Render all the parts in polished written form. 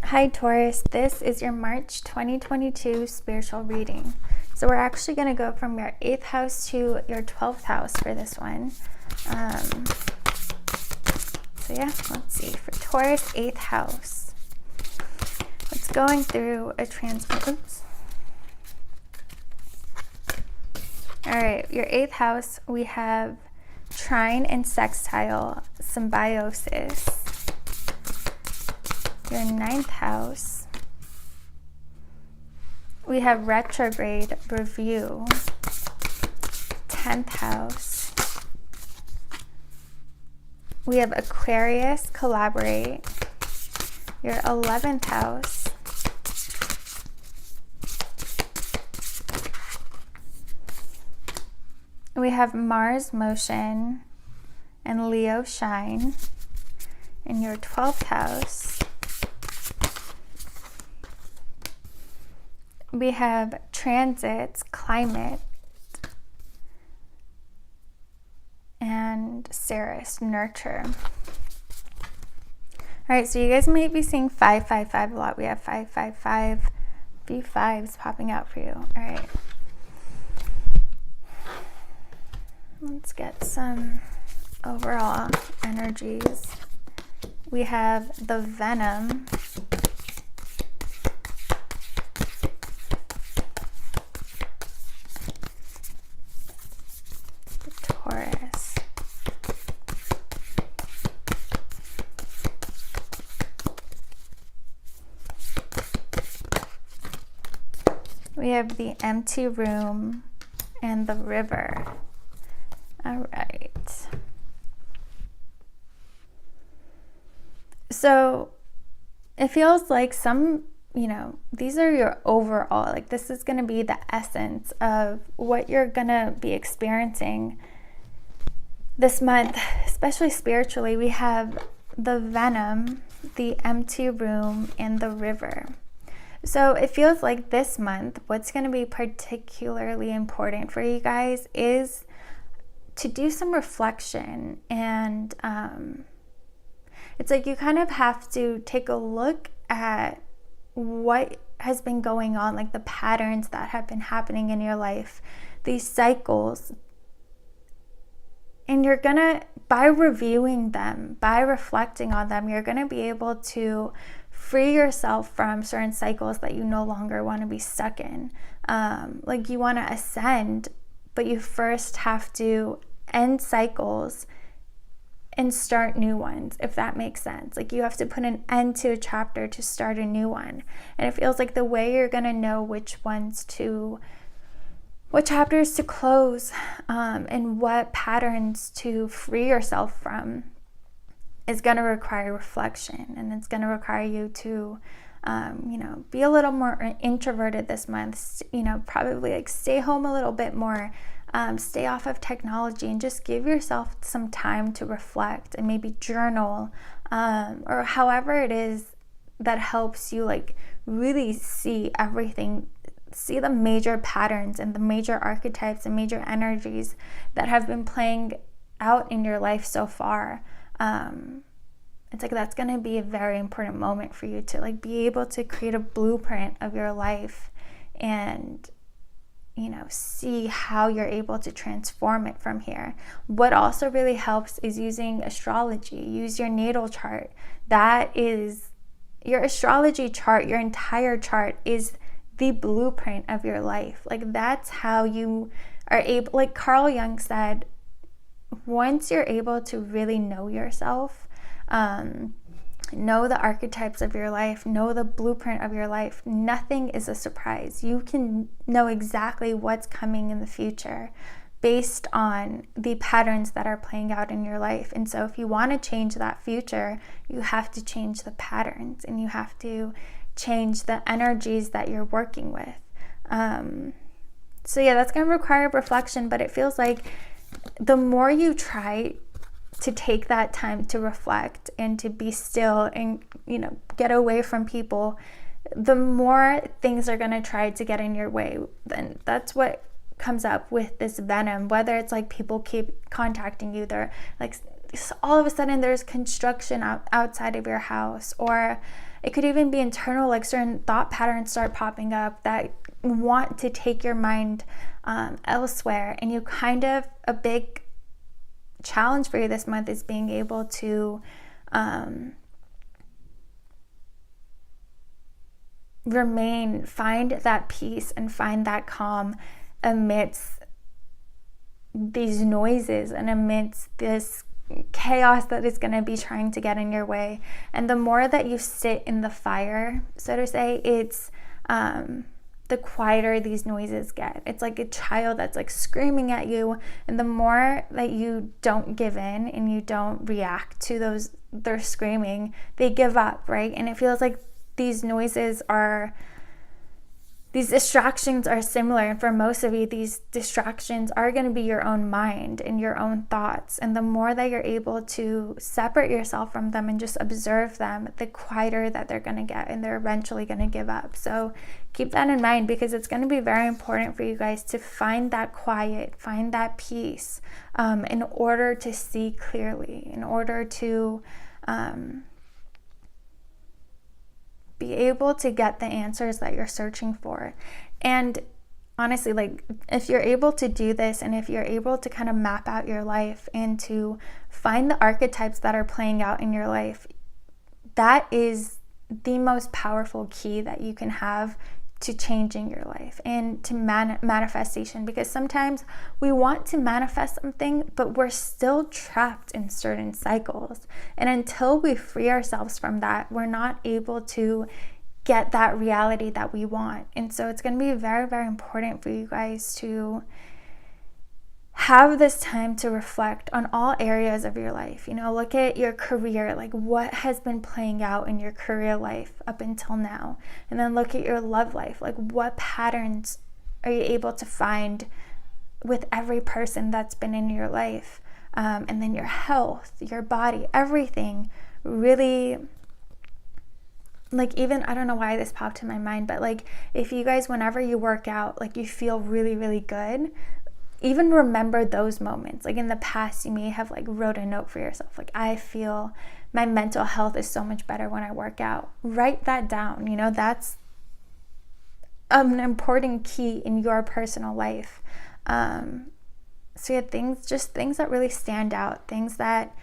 Hi Taurus, this is your March 2022 spiritual reading. So we're actually going to go from your 8th house to your 12th house for this one. Let's see. For Taurus, 8th house. It's going through a Alright, your 8th house, we have trine and sextile symbiosis. Your 9th house, we have retrograde review. 10th house, we have Aquarius collaborate. Your 11th house, we have Mars motion and Leo shine. In your 12th house, we have transits, climate, and Ceres, nurture. All right, so you guys might be seeing 555 a lot. We have 555 V5s popping out for you. All right. Let's get some overall energies. We have the Venom. Taurus. We have the empty room and the river. All right. So it feels like these are your overall, like this is going to be the essence of what you're going to be experiencing this month, especially spiritually. We have the Venom, the empty room, and the river. So it feels like this month, what's going to be particularly important for you guys is to do some reflection. And it's like you kind of have to take a look at what has been going on, like the patterns that have been happening in your life, these cycles. And you're gonna, by reviewing them, by reflecting on them, you're gonna be able to free yourself from certain cycles that you no longer want to be stuck in. Like you want to ascend, but you first have to end cycles and start new ones, if that makes sense. Like you have to put an end to a chapter to start a new one. And it feels like the way you're going to know what chapters to close, and what patterns to free yourself from is going to require reflection. And it's going to require you to be a little more introverted this month, probably like stay home a little bit more, stay off of technology, and just give yourself some time to reflect and maybe journal, or however it is that helps you like really see everything, see the major patterns and the major archetypes and major energies that have been playing out in your life so far. It's like that's going to be a very important moment for you to like be able to create a blueprint of your life and see how you're able to transform it from here. What also really helps is using astrology. Use your natal chart. That is your astrology chart. Your entire chart is the blueprint of your life. Like that's how you are able, like Carl Jung said, once you're able to really know yourself, know the archetypes of your life, know the blueprint of your life, nothing is a surprise. You can know exactly what's coming in the future based on the patterns that are playing out in your life. And so if you want to change that future, you have to change the patterns and you have to change the energies that you're working with. That's going to require reflection, but it feels like the more you try to take that time to reflect and to be still and get away from people, the more things are going to try to get in your way. Then that's what comes up with this Venom, whether it's like people keep contacting you, they're like all of a sudden there's construction outside of your house, or it could even be internal, like certain thought patterns start popping up that want to take your mind elsewhere. And you kind of, a big challenge for you this month is being able to find that peace and find that calm amidst these noises and amidst this chaos that is going to be trying to get in your way. And the more that you sit in the fire, so to say, it's the quieter these noises get. It's like a child that's like screaming at you, and the more that you don't give in and you don't react to their screaming, they give up, right? And it feels like these distractions are similar. And for most of you, these distractions are going to be your own mind and your own thoughts. And the more that you're able to separate yourself from them and just observe them, the quieter that they're going to get, and they're eventually going to give up. So keep that in mind, because it's going to be very important for you guys to find that quiet, find that peace, in order to see clearly, in order to be able to get the answers that you're searching for. And honestly, like, if you're able to do this, and if you're able to kind of map out your life and to find the archetypes that are playing out in your life, that is the most powerful key that you can have to changing your life and to manifestation. Because sometimes we want to manifest something, but we're still trapped in certain cycles, and until we free ourselves from that, we're not able to get that reality that we want. And so it's going to be very, very important for you guys to have this time to reflect on all areas of your life. Look at your career, like what has been playing out in your career life up until now. And then look at your love life, like what patterns are you able to find with every person that's been in your life. And then your health, your body, everything really, like, even, I don't know why this popped in my mind, but like, if you guys, whenever you work out, like you feel really, really good, even remember those moments. Like in the past, you may have like wrote a note for yourself, like, I feel my mental health is so much better when I work out. Write that down. That's an important key in your personal life. So yeah, things that really stand out, things that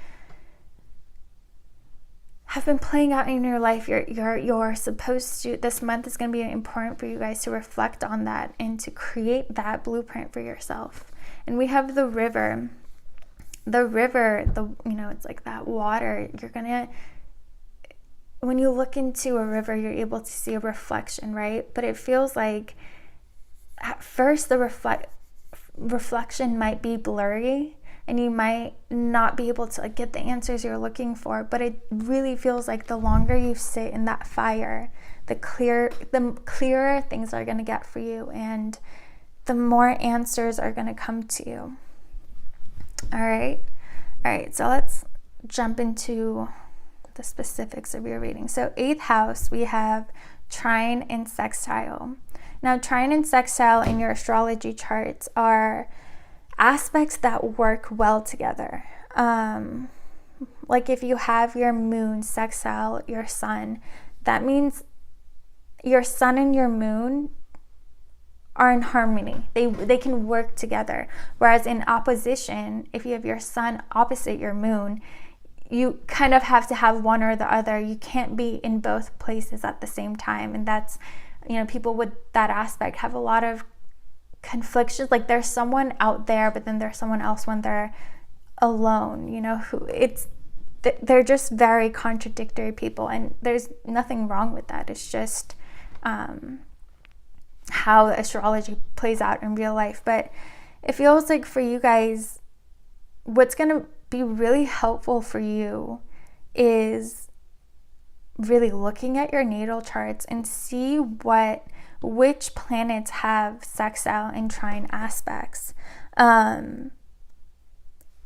have been playing out in your life. You're supposed to, this month is going to be important for you guys to reflect on that and to create that blueprint for yourself. And we have the river, it's like that water. When you look into a river, you're able to see a reflection, right? But it feels like at first the reflection might be blurry, and you might not be able to like get the answers you're looking for. But it really feels like the longer you sit in that fire, the clearer things are going to get for you, and the more answers are going to come to you. All right, so let's jump into the specifics of your reading. So 8th house, we have trine and sextile. Now, trine and sextile in your astrology charts are aspects that work well together. Like if you have your moon sextile your sun, that means your sun and your moon are in harmony. They can work together. Whereas in opposition, if you have your sun opposite your moon, you kind of have to have one or the other. You can't be in both places at the same time. And that's, people with that aspect have a lot of conflictions. Like there's someone out there, but then there's someone else when they're alone, they're just very contradictory people, and there's nothing wrong with that. It's just how astrology plays out in real life. But it feels like for you guys, what's going to be really helpful for you is really looking at your natal charts and see which planets have sextile and trine aspects, and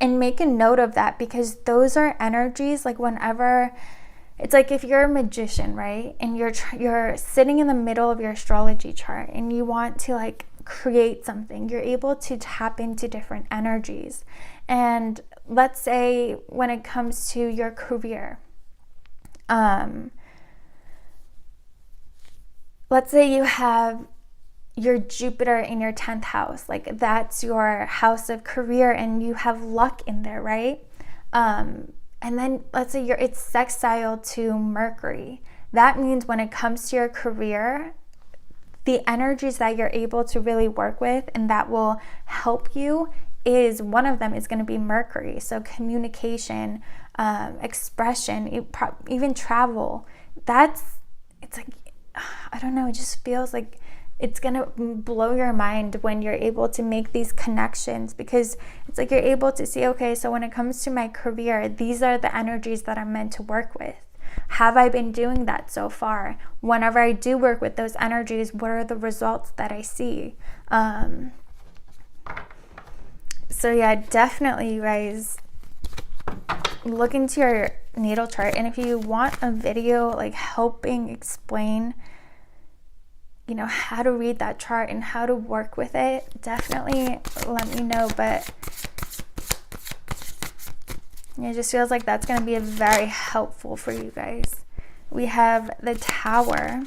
make a note of that, because those are energies. Like whenever, it's like if you're a magician, right, and you're sitting in the middle of your astrology chart and you want to like create something, you're able to tap into different energies. And let's say when it comes to your career, let's say you have your Jupiter in your 10th house, like that's your house of career and you have luck in there, right? And then let's say it's sextile to Mercury. That means when it comes to your career, the energies that you're able to really work with and that will help you is, one of them is going to be Mercury. So communication, expression, even travel. It's like, I don't know, it just feels like it's going to blow your mind when you're able to make these connections, because it's like you're able to see, okay, so when it comes to my career, these are the energies that I'm meant to work with. Have I been doing that so far? Whenever I do work with those energies, what are the results that I see? So yeah, definitely, you guys, look into your natal chart. And if you want a video like helping explain, you know, how to read that chart and how to work with it, definitely let me know. But it just feels like that's going to be very helpful for you guys. We have the Tower.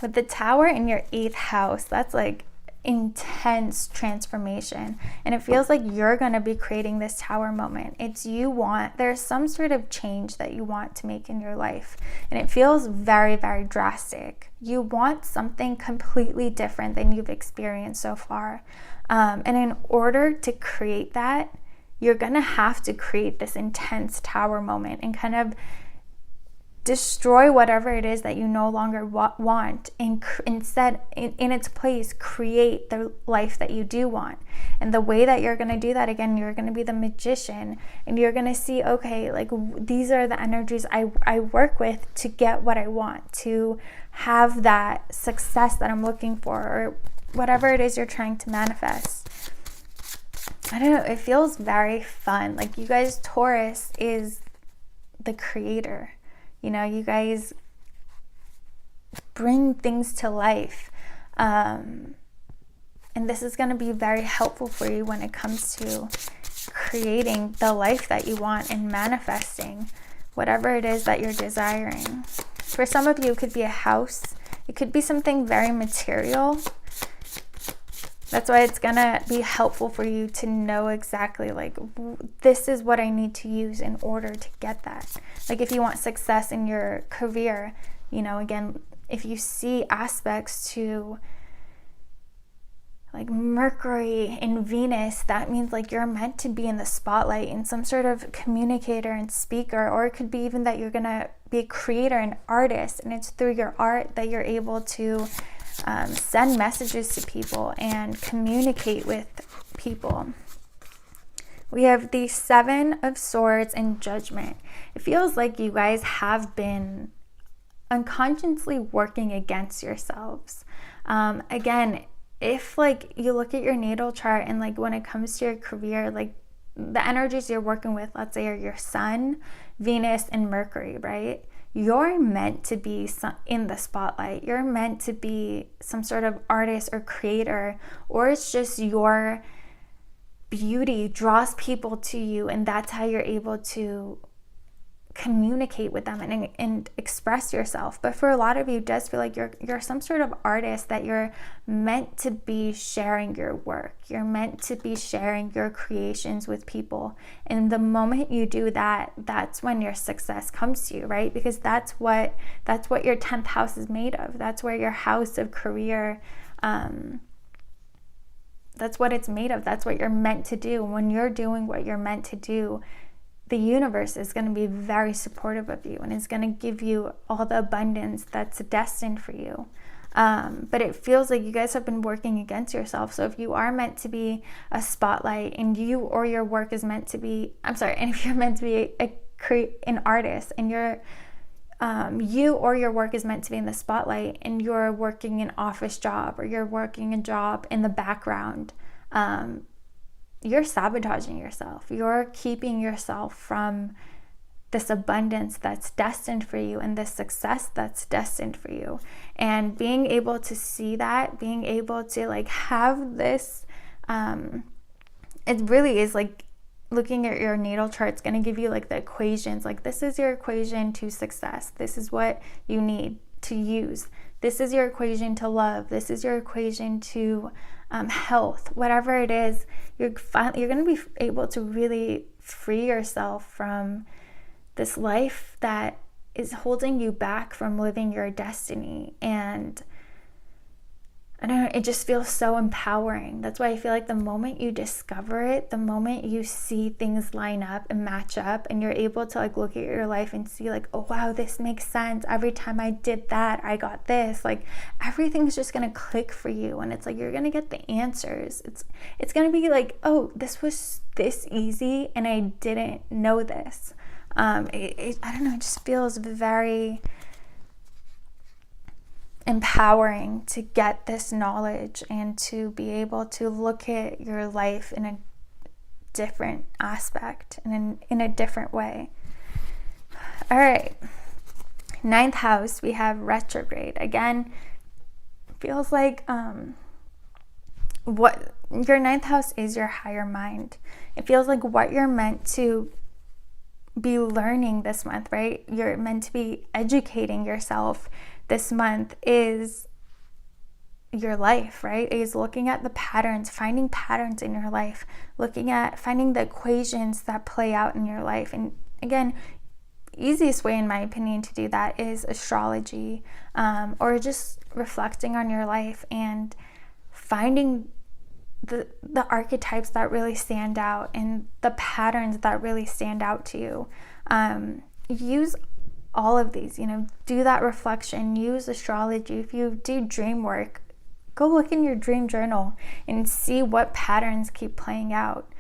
With the Tower in your 8th house, that's like intense transformation, and it feels like you're going to be creating this Tower moment. There's some sort of change that you want to make in your life, and it feels very, very drastic. You want something completely different than you've experienced so far, and in order to create that, you're going to have to create this intense Tower moment and kind of destroy whatever it is that you no longer want, and instead, in its place, create the life that you do want. And the way that you're going to do that, again, you're going to be the magician, and you're going to see, okay, like these are the energies I work with to get what I want, to have that success that I'm looking for, or whatever it is you're trying to manifest. I don't know, it feels very fun. Like, you guys, Taurus is the creator. You know, you guys bring things to life. And this is going to be very helpful for you when it comes to creating the life that you want and manifesting whatever it is that you're desiring. For some of you, it could be a house. It could be something very material. That's why it's going to be helpful for you to know exactly, like, this is what I need to use in order to get that. Like, if you want success in your career, you know, again, if you see aspects to like Mercury and Venus, that means like you're meant to be in the spotlight and some sort of communicator and speaker, or it could be even that you're going to be a creator and artist, and it's through your art that you're able to send messages to people and communicate with people. We have the 7 of Swords and Judgment. It feels like you guys have been unconsciously working against yourselves. Again, if like you look at your natal chart and like when it comes to your career, like the energies you're working with, let's say, are your Sun, Venus, and Mercury, right? You're meant to be in the spotlight. You're meant to be some sort of artist or creator, or it's just your beauty draws people to you, and that's how you're able to communicate with them and express yourself. But for a lot of you, it does feel like you're some sort of artist, that you're meant to be sharing your work. You're meant to be sharing your creations with people. And the moment you do that, that's when your success comes to you, right? Because that's what your 10th house is made of. That's where your house of career, that's what it's made of. That's what you're meant to do. When you're doing what you're meant to do, the universe is going to be very supportive of you, and it's going to give you all the abundance that's destined for you. But it feels like you guys have been working against yourself. So if you are meant to be a spotlight, and you or your work is meant to be, and if you're meant to be an artist, and you or your work is meant to be in the spotlight, and you're working an office job, or you're working a job in the background, you're sabotaging yourself. You're keeping yourself from this abundance that's destined for you, and this success that's destined for you. And being able to see that, being able to like have this, it really is like looking at your natal chart is going to give you like the equations, like this is your equation to success. This is what you need to use. This is your equation to love. This is your equation to health. Whatever it is, you're going to be able to really free yourself from this life that is holding you back from living your destiny. And I don't know, it just feels so empowering. That's why I feel like the moment you discover it, the moment you see things line up and match up, and you're able to like look at your life and see like, oh wow, this makes sense. Every time I did that, I got this. Like everything's just gonna click for you, and it's like you're gonna get the answers. It's gonna be like, oh, this was this easy, and I didn't know this. I don't know. It just feels very empowering to get this knowledge and to be able to look at your life in a different aspect and in a different way. All right, 9th house, we have retrograde. Again, feels like what your 9th house is your higher mind. It feels like what you're meant to be learning this month, right? You're meant to be educating yourself this month is your life, right? Is looking at the patterns, finding patterns in your life, looking at finding the equations that play out in your life. And again, easiest way in my opinion to do that is astrology, or just reflecting on your life and finding the archetypes that really stand out and the patterns that really stand out to you. Use all of these, do that reflection, use astrology. If you do dream work, go look in your dream journal and see what patterns keep playing out.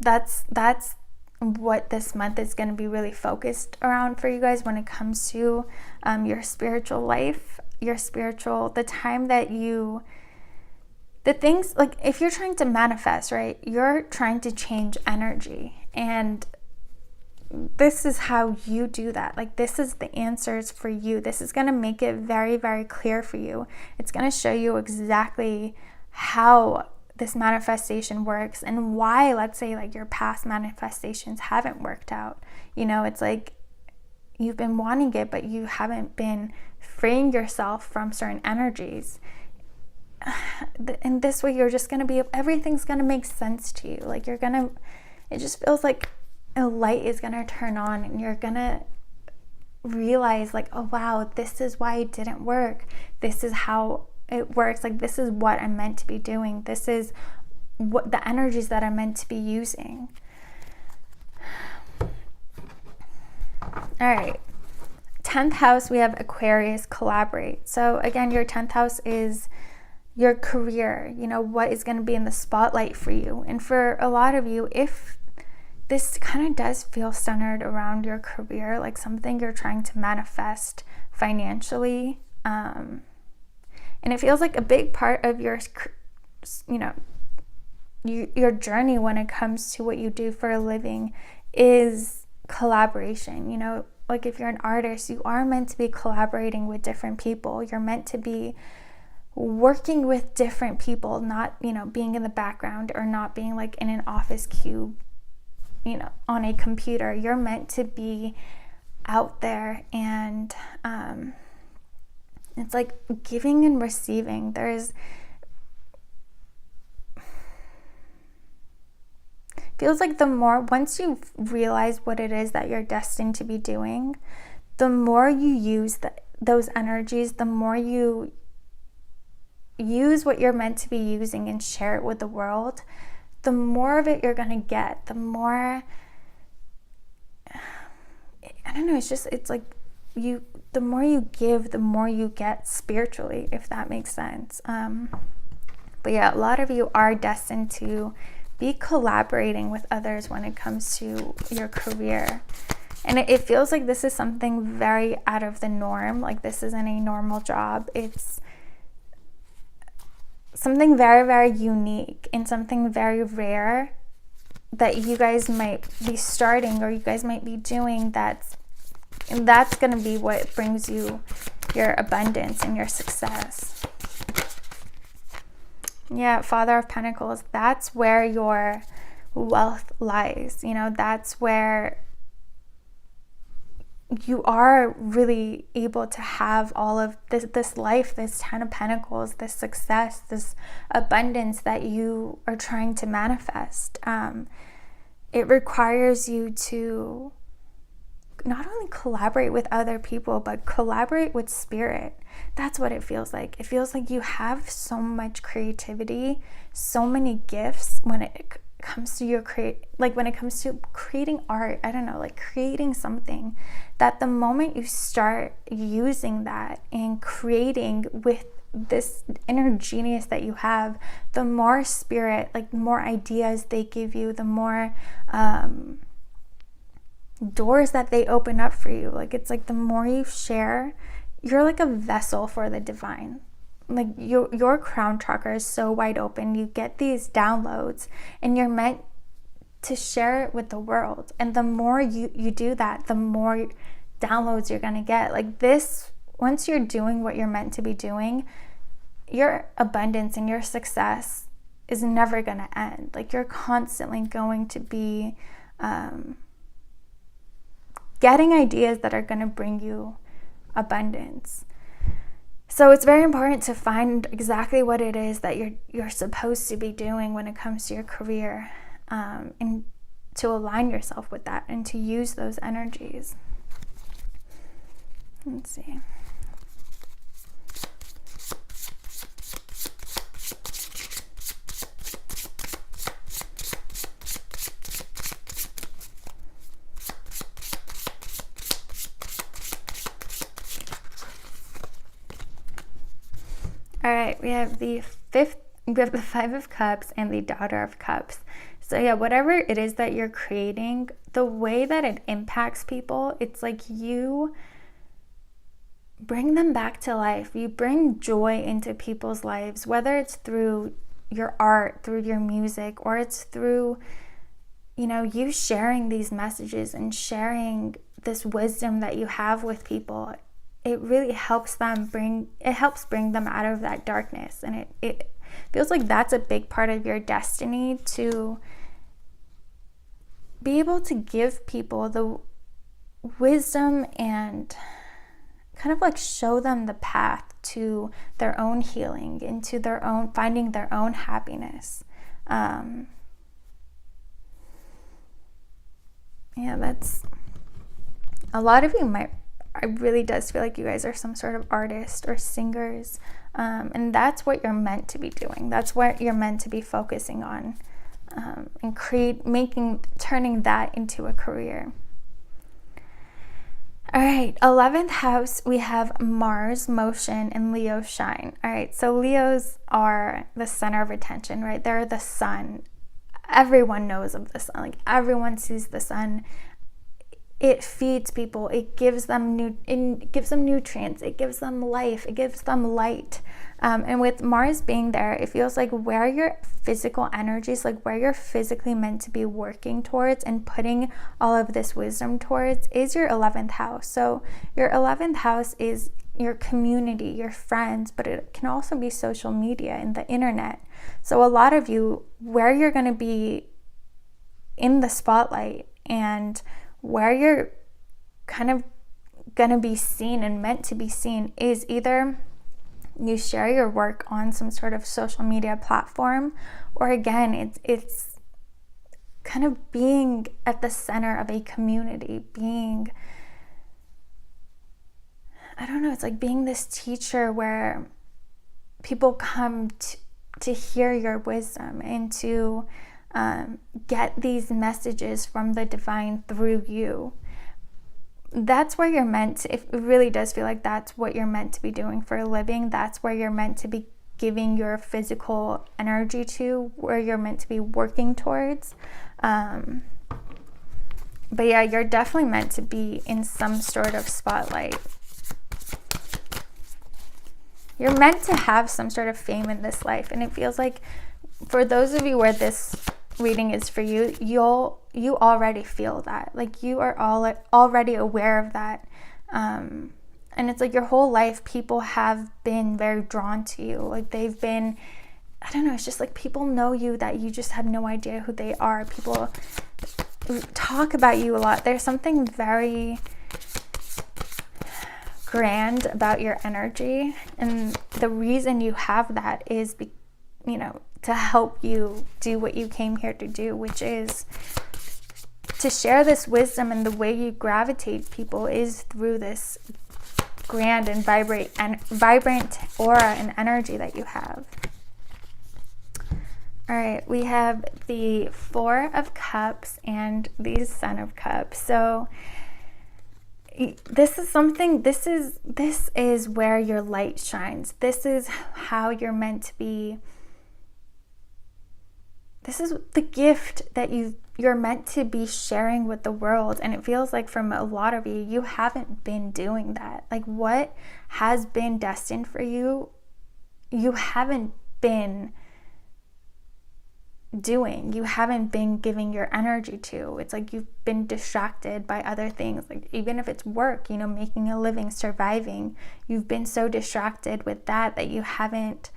That's what this month is going to be really focused around for you guys when it comes to your spiritual life, the time that the things, like if you're trying to manifest, right, you're trying to change energy, and this is how you do that. Like this is the answers for you. This is going to make it very, very clear for you. It's going to show you exactly how this manifestation works and why, let's say, like your past manifestations haven't worked out. It's like you've been wanting it, but you haven't been freeing yourself from certain energies. And this way you're just going to everything's going to make sense to you. Like it just feels like a light is going to turn on, and you're going to realize like, oh wow, this is why it didn't work. This is how it works. Like this is what I'm meant to be doing. This is what the energies that I'm meant to be using. All right. 10th house, we have Aquarius, collaborate. So again, your 10th house is your career, what is going to be in the spotlight for you. And for a lot of you, if this kind of does feel centered around your career, like something you're trying to manifest financially, and it feels like a big part of your journey when it comes to what you do for a living is collaboration. Like if you're an artist, you are meant to be collaborating with different people. You're meant to be working with different people, not, being in the background or not being like in an office cube, on a computer. You're meant to be out there, and it's like giving and receiving. Feels like once you realize what it is that you're destined to be doing, the more you use those energies, the more you use what you're meant to be using and share it with the world, the more of it you're going to get. The more, I don't know, it's like the more you give, the more you get spiritually, if that makes sense. But yeah, a lot of you are destined to be collaborating with others when it comes to your career. And it feels like this is something very out of the norm. Like this isn't a normal job. It's something very, very unique and something very rare that you guys might be starting or you guys might be doing. That's going to be what brings you your abundance and your success. Yeah, Father of Pentacles, that's where your wealth lies. You know, that's where you are really able to have all of this life, this 10 of Pentacles, this success, this abundance that you are trying to manifest. It requires you to not only collaborate with other people, but collaborate with spirit. That's what it feels like. It feels like you have so much creativity, so many gifts when it comes to when it comes to creating art, I don't know, like creating something, that the moment you start using that and creating with this inner genius that you have, the more spirit, like the more ideas they give you, the more doors that they open up for you. Like, it's like the more you share, you're like a vessel for the divine. Like your crown chakra is so wide open. You get these downloads and you're meant to share it with the world. And the more you do that, the more downloads you're going to get. Like this, once you're doing what you're meant to be doing, your abundance and your success is never going to end. Like, you're constantly going to be getting ideas that are going to bring you abundance. So it's very important to find exactly what it is that you're supposed to be doing when it comes to your career, and to align yourself with that and to use those energies. Let's see. All right, we have the Five of Cups and the Daughter of Cups. So yeah, whatever it is that you're creating, the way that it impacts people, it's like you bring them back to life. You bring joy into people's lives, whether it's through your art, through your music, or it's through, you know, you sharing these messages and sharing this wisdom that you have with people. It really helps bring them out of that darkness. And it feels like that's a big part of your destiny, to be able to give people the wisdom and kind of like show them the path to their own healing, into their own, finding their own happiness. Yeah, that's, a lot of you might, it really does feel like you guys are some sort of artist or singers, and that's what you're meant to be doing. That's what you're meant to be focusing on, and turning that into a career. All right, 11th house, we have Mars, motion, and Leo, shine. All right, so Leos are the center of attention, right? They're the sun. Everyone knows of the sun. Like, everyone sees the sun. It feeds people. It gives them nutrients. It gives them life. It gives them light. And with Mars being there, it feels like where your physical energies, like where you're physically meant to be working towards and putting all of this wisdom towards, is your 11th house. So your 11th house is your community, your friends, but it can also be social media and the internet. So a lot of you, where you're going to be in the spotlight and where you're kind of going to be seen and meant to be seen, is either you share your work on some sort of social media platform, or again, it's kind of being at the center of a community, being, I don't know, it's like being this teacher where people come to hear your wisdom and to get these messages from the divine through you. That's where you're meant to, it really does feel like that's what you're meant to be doing for a living. That's where you're meant to be giving your physical energy to, where you're meant to be working towards. But yeah, you're definitely meant to be in some sort of spotlight. You're meant to have some sort of fame in this life. And it feels like for those of you where this reading is for you, you already feel that. Like, you are already aware of that. And it's like your whole life, people have been very drawn to you. Like, they've been I don't know, it's just like people know you that you just have no idea who they are. People talk about you a lot. There's something very grand about your energy, and the reason you have that is to help you do what you came here to do, which is to share this wisdom. And the way you gravitate people is through this grand and vibrant aura and energy that you have. All right, we have the Four of Cups and the Son of Cups. So this is where your light shines. This is how you're meant to be. This is the gift that you're meant to be sharing with the world. And it feels like from a lot of you haven't been doing that. Like what has been destined for you, you haven't been doing. You haven't been giving your energy to. It's like you've been distracted by other things, like even if it's work, making a living, surviving, you've been so distracted with that you haven't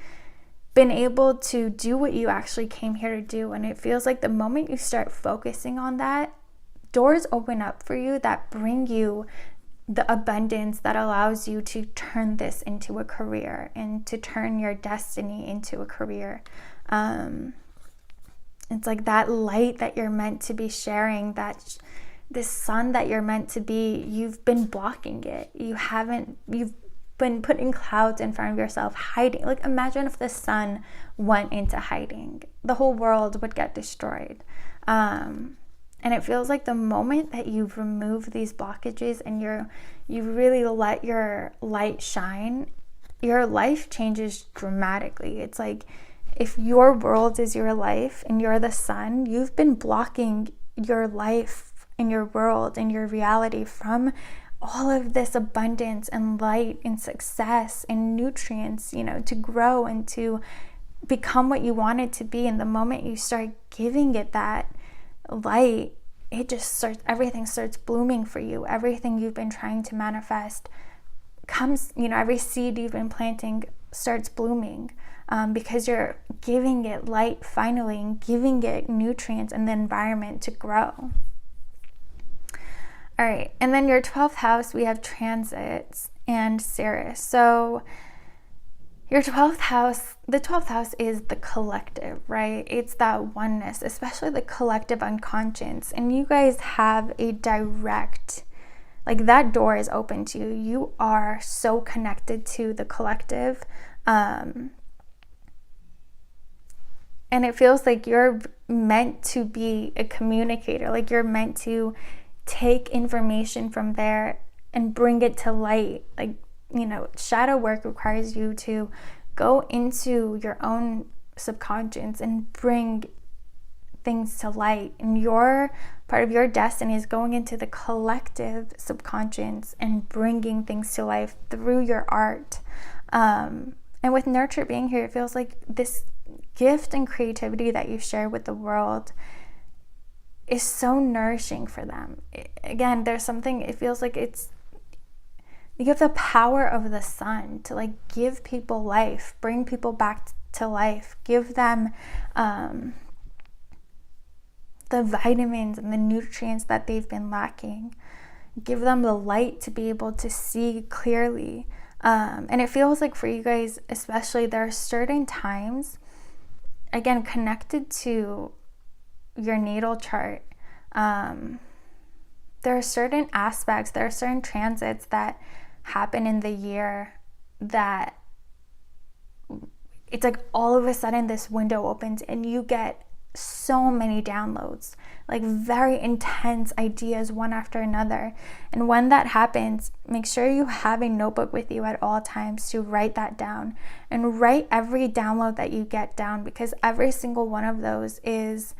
been able to do what you actually came here to do. And it feels like the moment you start focusing on that, doors open up for you that bring you the abundance that allows you to turn this into a career and to turn your destiny into a career. It's like that light that you're meant to be sharing, that this sun that you're meant to be, you've been blocking it. You've been putting clouds in front of yourself, hiding. Like imagine if the sun went into hiding, the whole world would get destroyed. And it feels like the moment that you've removed these blockages and you really let your light shine, your life changes dramatically. It's like if your world is your life and you're the sun, you've been blocking your life and your world and your reality from all of this abundance and light and success and nutrients, to grow and to become what you want it to be. And the moment you start giving it that light, everything starts blooming for you. Everything you've been trying to manifest comes, every seed you've been planting starts blooming. Because you're giving it light finally and giving it nutrients and the environment to grow. All right, and then your 12th house, we have transits and Ceres. So your 12th house, the 12th house is the collective, right? It's that oneness, especially the collective unconscious. And you guys have a direct, like that door is open to you. You are so connected to the collective. And it feels like you're meant to be a communicator, like you're meant to take information from there and bring it to light. Like, shadow work requires you to go into your own subconscious and bring things to light. And your part of your destiny is going into the collective subconscious and bringing things to life through your art. And with nurture being here, it feels like this gift and creativity that you share with the world is so nourishing for them. Again, there's something, it feels like you have the power of the sun to like give people life, bring people back to life, give them the vitamins and the nutrients that they've been lacking, give them the light to be able to see clearly. And it feels like for you guys, especially, there are certain times, again, connected to your natal chart, there are certain aspects, there are certain transits that happen in the year that it's like all of a sudden this window opens and you get so many downloads, like very intense ideas one after another. And when that happens, make sure you have a notebook with you at all times to write that down, and write every download that you get down, because every single one of those is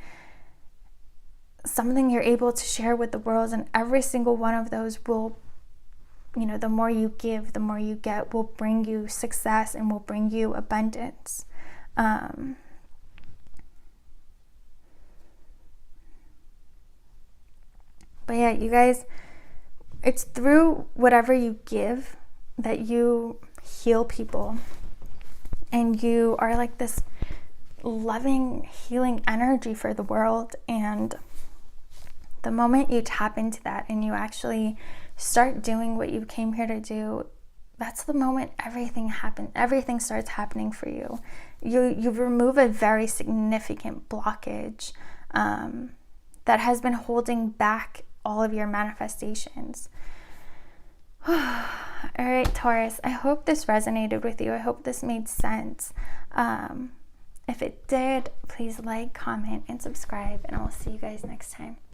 something you're able to share with the world. And every single one of those will, the more you give, the more you get, will bring you success and will bring you abundance. But yeah, you guys, it's through whatever you give that you heal people. And you are like this loving, healing energy for the world. And the moment you tap into that and you actually start doing what you came here to do, that's the moment everything starts happening for you. You remove a very significant blockage that has been holding back all of your manifestations. All right, Taurus, I hope this resonated with you. I hope this made sense. If it did, please like, comment, and subscribe, and I will see you guys next time.